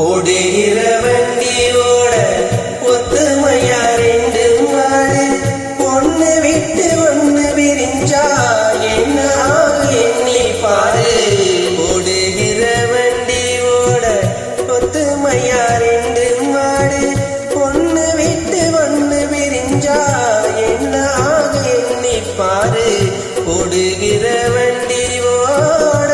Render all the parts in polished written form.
ஓடுகிற வண்டியோட ஒத்துமையா ரெண்டு மாடு ஒண்ணு விட்டு ஒண்ணு விரிஞ்சா என்ன எண்ணி பாரு. ஓடுகிற வண்டியோட ஒத்துமையா ரெண்டு மாடு ஒண்ணு விட்டு ஒண்ணு விரிஞ்சா என்ன எண்ணி பாரு. ஓடுகிற வண்டியோட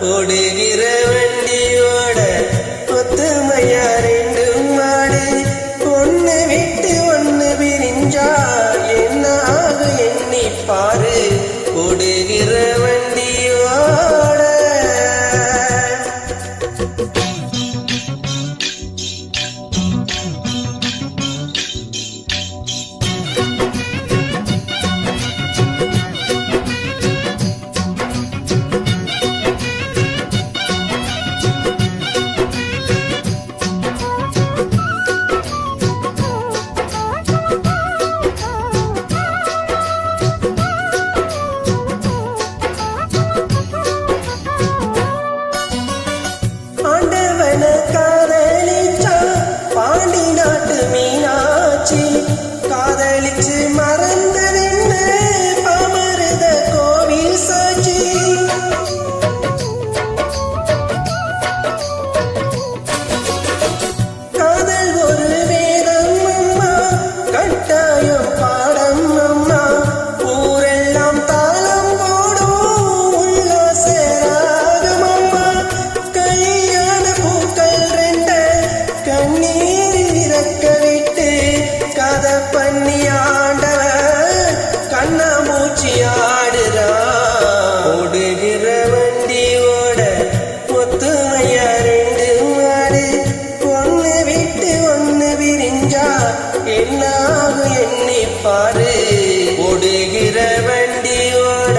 ஓடுகிற வண்டியோட ஒத்துமையா ரெண்டு மாடு ஒண்ணு விட்டு ஒண்ணு விரிஞ்சா என்ன எண்ணி பாரு. ஓடுகிற வண்டியோட காதலிச்சு மறந்ததென்ன பாமருத கோவில் சாட்சி. காதல் ஒரு வேதம் அம்மா கட்டாயம் பாடம் அம்மா ஊரெல்லாம் தாளம் போடும் உல்லாச ராகம் அம்மா. கல்யாண பூக்கள் ரெண்ட கண்ணீரில் இறக்க விட்டு கதை பண்ணி ஆண்டவ கண்ணாமூச்சி ஆடுறா. ஓடுகிற வண்டியோட ஒத்துமையா ரெண்டு மாடு ஒண்ணு விட்டு ஒண்ணு விரிஞ்சா என்ன எண்ணி பாரு. ஓடுகிற வண்டியோட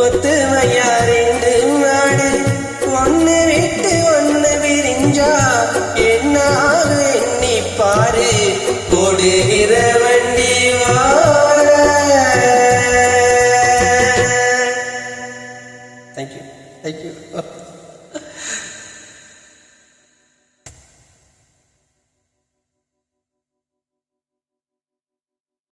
ஒத்துமையா ரெண்டு மாடு ஒண்ணு விட்டு ஒண்ணு விரிஞ்சா என்ன எண்ணி பாரு. ஓடுகிற